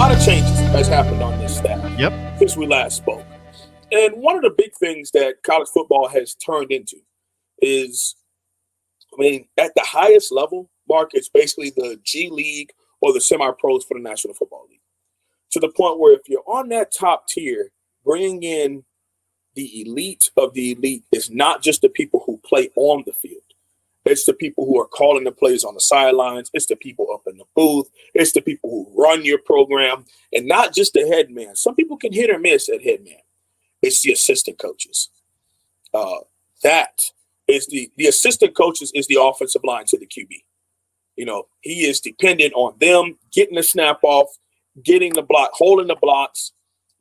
lot of changes has happened on this staff since we last spoke. And one of the big things that college football has turned into is, at the highest level, Mark, it's basically the G League or the semi-pros for the National Football League. To the point where if you're on that top tier, bringing in the elite of the elite is not just the people who play on the field. It's the people who are calling the plays on the sidelines. It's the people up in the booth. It's the people who run your program, and not just the head man. Some people can hit or miss at head man. It's the assistant coaches. That is the assistant coaches is the offensive line to the QB. He is dependent on them getting the snap off, getting the block, holding the blocks,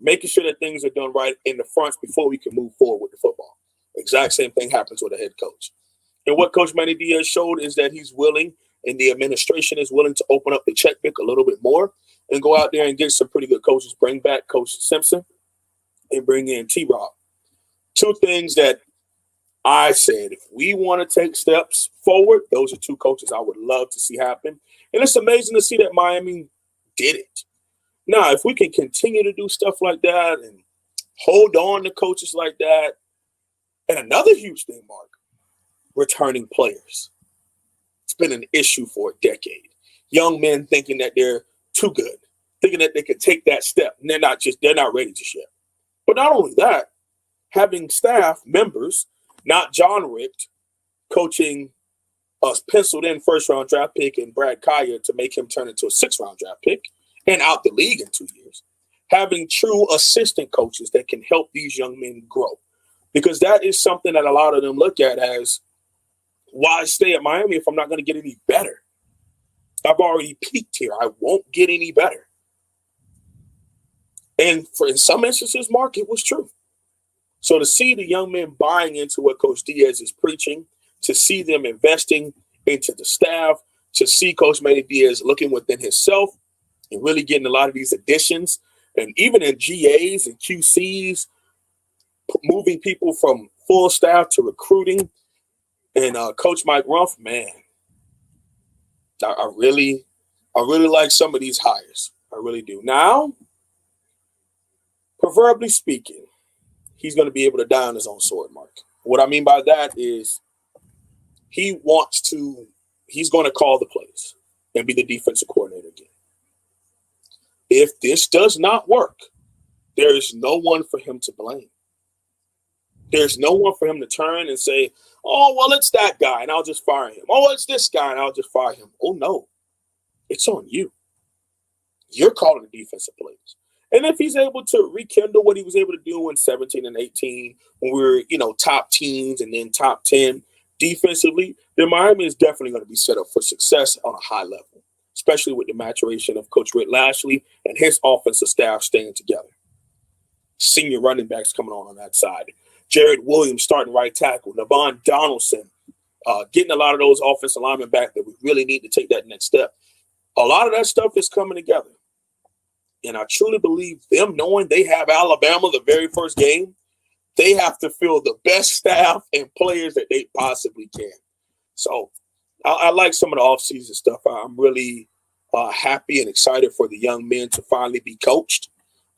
making sure that things are done right in the fronts before we can move forward with the football. Exact same thing happens with a head coach. And what Coach Manny Diaz showed is that he's willing, and the administration is willing to open up the checkbook a little bit more and go out there and get some pretty good coaches. Bring back Coach Simpson and bring in T-Rob. Two things that I said, if we want to take steps forward, those are two coaches I would love to see happen. And it's amazing to see that Miami did it. Now, if we can continue to do stuff like that and hold on to coaches like that, and another huge thing, Mark, returning players. It's been an issue for a decade. Young men thinking that they're too good, thinking that they could take that step, and they're not ready just yet. But not only that, having staff members, not John Richt, coaching a penciled-in first-round draft pick in Brad Kaya to make him turn into a sixth-round draft pick and out the league in 2 years. Having true assistant coaches that can help these young men grow. Because that is something that a lot of them look at as, why stay at Miami if I'm not going to get any better? I've already peaked here. I won't get any better. And in some instances, Mark, it was true. So to see the young men buying into what Coach Diaz is preaching, to see them investing into the staff, to see Coach Manny Diaz looking within himself and really getting a lot of these additions, and even in GAs and QCs, moving people from full staff to recruiting, and Coach Mike Rumph, man, I really like some of these hires. I really do. Now, proverbially speaking, he's going to be able to die on his own sword, Mark. What I mean by that is he's going to call the plays and be the defensive coordinator again. If this does not work, there is no one for him to blame. There's no one for him to turn and say, oh, well, it's that guy, and I'll just fire him. Oh, it's this guy, and I'll just fire him. Oh, no. It's on you. You're calling the defensive plays. And if he's able to rekindle what he was able to do in 17 and 18 when we were, top teens and then top 10 defensively, then Miami is definitely going to be set up for success on a high level, especially with the maturation of Coach Rick Lashley and his offensive staff staying together. Senior running backs coming on that side. Jared Williams starting right tackle. Navon Donaldson getting a lot of those offensive linemen back that we really need to take that next step. A lot of that stuff is coming together. And I truly believe them knowing they have Alabama the very first game, they have to field the best staff and players that they possibly can. So I like some of the offseason stuff. I'm really happy and excited for the young men to finally be coached.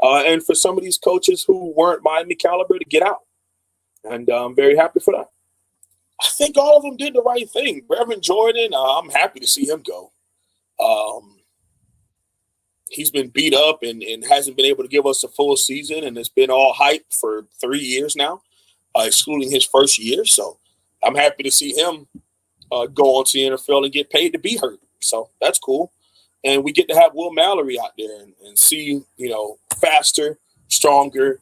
And for some of these coaches who weren't Miami caliber to get out. And I'm very happy for that. I think all of them did the right thing. Reverend Jordan, I'm happy to see him go. He's been beat up and hasn't been able to give us a full season, and it's been all hype for 3 years now, excluding his first year. So I'm happy to see him go on to the NFL and get paid to be hurt. So that's cool. And we get to have Will Mallory out there and see, faster, stronger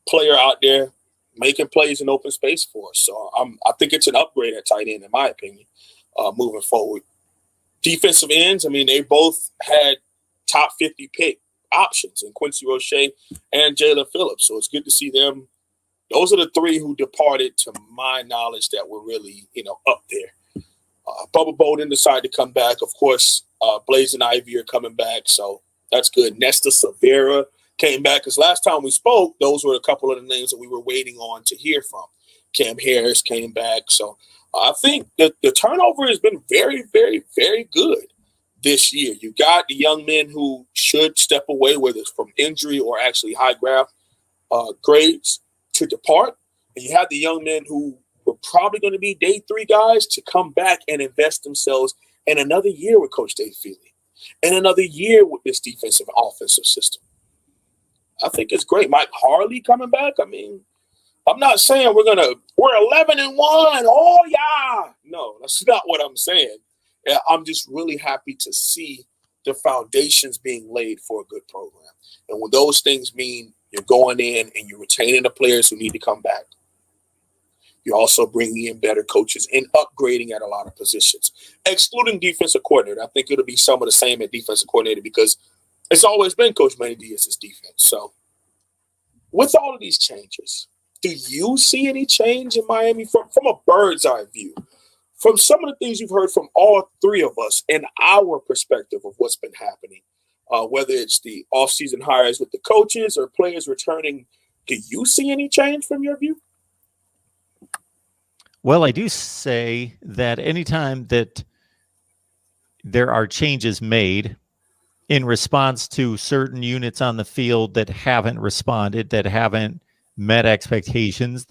player out there making plays in open space for us. So I think it's an upgrade at tight end, in my opinion, moving forward. Defensive ends, they both had top 50 pick options in Quincy Roche and Jalen Phillips. So it's good to see them. Those are the three who departed, to my knowledge, that were really, up there. Bubba Bolden decided to come back. Of course, Blaze and Ivy are coming back. So that's good. Nesta Severa came back, because last time we spoke, those were a couple of the names that we were waiting on to hear from. Cam Harris came back. So I think that the turnover has been very, very, very good. this year. You got the young men who should step away, whether it's from injury or actually high grades, to depart. And you have the young men who were probably going to be day 3 guys to come back and invest themselves in another year with Coach Dave Feely and another year with this defensive offensive system. I think it's great. Mike Harley coming back. I mean, I'm not saying we're 11-1. Oh yeah. No, that's not what I'm saying. I'm just really happy to see the foundations being laid for a good program. And when those things mean you're going in and you're retaining the players who need to come back, you're also bringing in better coaches and upgrading at a lot of positions, excluding defensive coordinator. I think it'll be some of the same at defensive coordinator because it's always been Coach Manny Diaz's defense. So with all of these changes, do you see any change in Miami from a bird's eye view? From some of the things you've heard from all 3 of us and our perspective of what's been happening, whether it's the offseason hires with the coaches or players returning, do you see any change from your view? Well, I do say that anytime that there are changes made in response to certain units on the field that haven't responded, that haven't met expectations,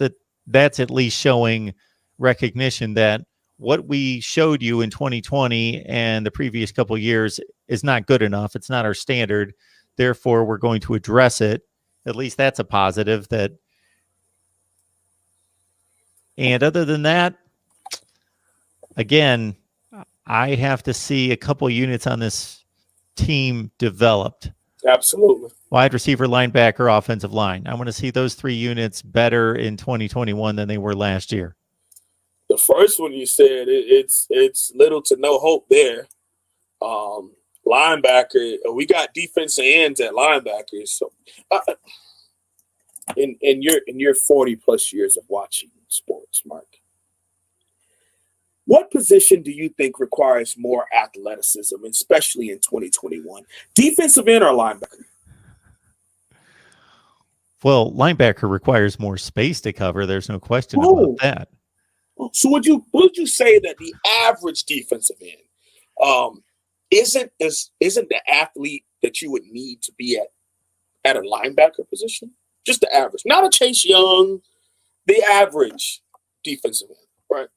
that's at least showing recognition that what we showed you in 2020 and the previous couple of years is not good enough. It's not our standard. Therefore, we're going to address it. At least that's a positive. And other than that, again, I have to see a couple units on this team developed. Absolutely. Wide receiver, linebacker, offensive line. I want to see those 3 units better in 2021 than they were last year. The first one you said, it's little to no hope there. Linebacker, we got defensive ends at linebackers. So, in your 40 plus years of watching sports, Mark, what position do you think requires more athleticism, especially in 2021? Defensive end or linebacker? Well, linebacker requires more space to cover. There's no question about that. So would you say that the average defensive end isn't the athlete that you would need to be at a linebacker position? Just the average, not a Chase Young, the average defensive end, right?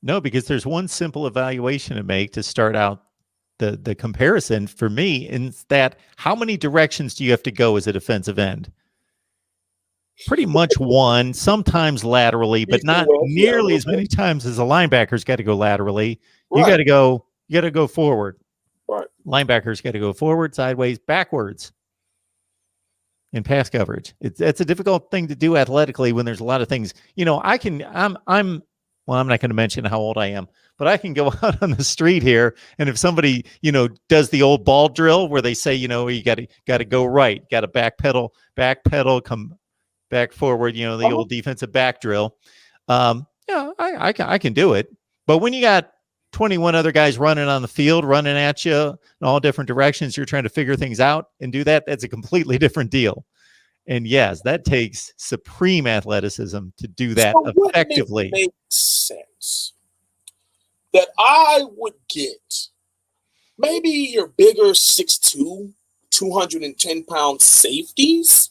No, because there's one simple evaluation to make to start out the comparison for me, and that how many directions do you have to go as a defensive end? Pretty much one, sometimes laterally, but not nearly as many times as a linebacker's got to go laterally. Right. You got to go forward. Right. Linebacker's got to go forward, sideways, backwards in pass coverage. It's a difficult thing to do athletically when there's a lot of things. I'm not going to mention how old I am, but I can go out on the street here, and if somebody, does the old ball drill where they say, you got to go right, got to backpedal, come back forward, the old defensive back drill. I can do it. But when you got 21 other guys running on the field, running at you in all different directions, you're trying to figure things out and do that. That's a completely different deal. And yes, that takes supreme athleticism to do that effectively. It makes sense that I would get maybe your bigger 6'2", 210-pound safeties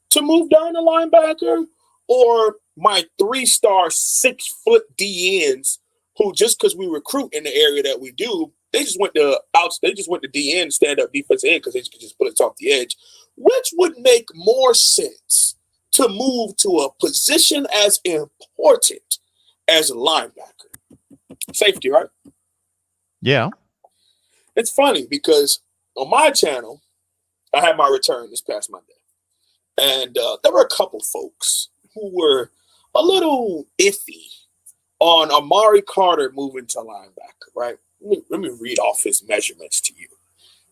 to move down the linebacker, or my 3-star 6-foot DNs who, just because we recruit in the area that we do, they just went to DN, stand up defensive end, because they could just put it off the edge. Which would make more sense to move to a position as important as a linebacker? Safety, right? Yeah. It's funny because on my channel, I had my return this past Monday. And there were a couple folks who were a little iffy on Amari Carter moving to linebacker, right? Let me read off his measurements to you.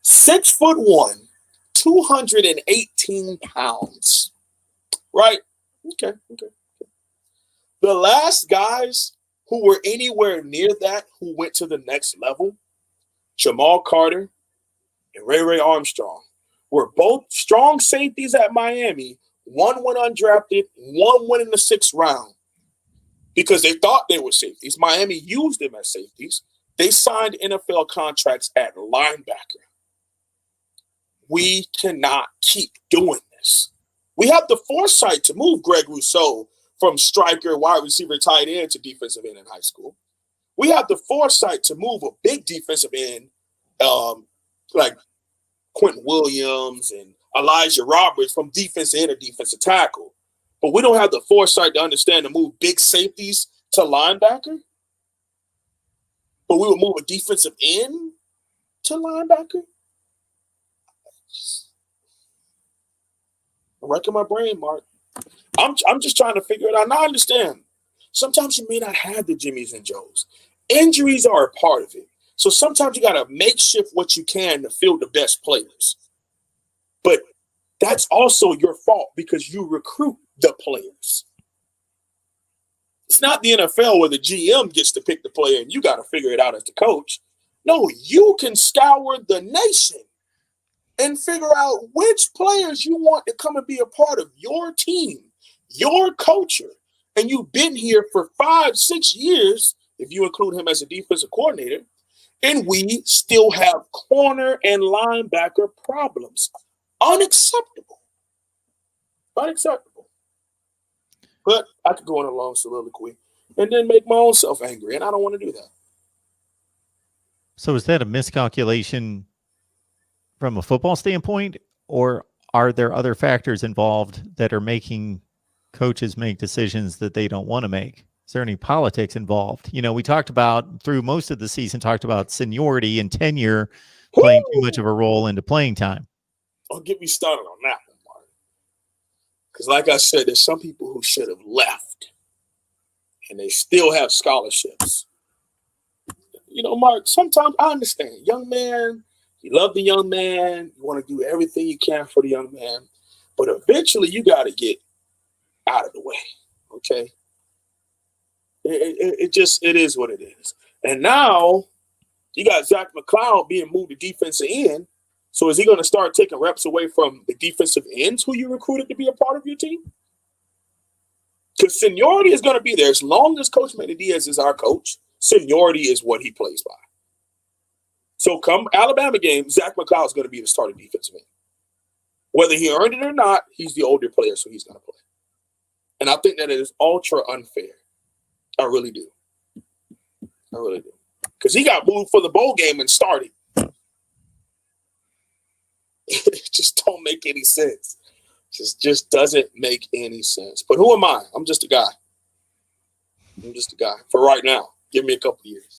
6'1", 218 pounds, right? Okay. The last guys who were anywhere near that, who went to the next level, Jamal Carter and Ray Armstrong, were both strong safeties at Miami. One went undrafted, one went in the 6th round because they thought they were safeties. Miami used them as safeties. They signed NFL contracts at linebacker. We cannot keep doing this. We have the foresight to move Greg Rousseau from striker, wide receiver, tight end to defensive end in high school. We have the foresight to move a big defensive end like Quentin Williams and Elijah Roberts from defensive end to defensive tackle. But we don't have the foresight to understand to move big safeties to linebacker. But we would move a defensive end to linebacker. I'm wrecking my brain, Mark. I'm just trying to figure it out. Now I understand. Sometimes you may not have the Jimmies and Joes. Injuries are a part of it. So sometimes you got to makeshift what you can to field the best players. But that's also your fault because you recruit the players. It's not the NFL where the GM gets to pick the player and you got to figure it out as the coach. No, you can scour the nation and figure out which players you want to come and be a part of your team, your culture. And you've been here for 5-6 years, if you include him as a defensive coordinator, and we still have corner and linebacker problems. Unacceptable. Unacceptable. But I could go on a long soliloquy and then make my own self angry, and I don't want to do that. So is that a miscalculation from a football standpoint, or are there other factors involved that are making coaches make decisions that they don't want to make? Is there any politics involved? You know, we talked about through most of the season, talked about seniority and tenure playing too much of a role into playing time. Don't get me started on that one, Mark. Because like I said, there's some people who should have left and they still have scholarships. You know, Mark, sometimes I understand. Young man, you love the young man. You want to do everything you can for the young man. But eventually you got to get out of the way, okay? It is what it is. And now you got Zach McCloud being moved to defensive end. So is he going to start taking reps away from the defensive ends who you recruited to be a part of your team? Because seniority is going to be there. As long as Coach Manny Diaz is our coach, seniority is what he plays by. So come Alabama game, Zach McCloud is going to be the starting defensive end. Whether he earned it or not, he's the older player, so he's going to play. And I think that it is ultra unfair. I really do. I really do. Because he got moved for the bowl game and started. It just don't make any sense. Just doesn't make any sense. But who am I? I'm just a guy. I'm just a guy for right now. Give me a couple years.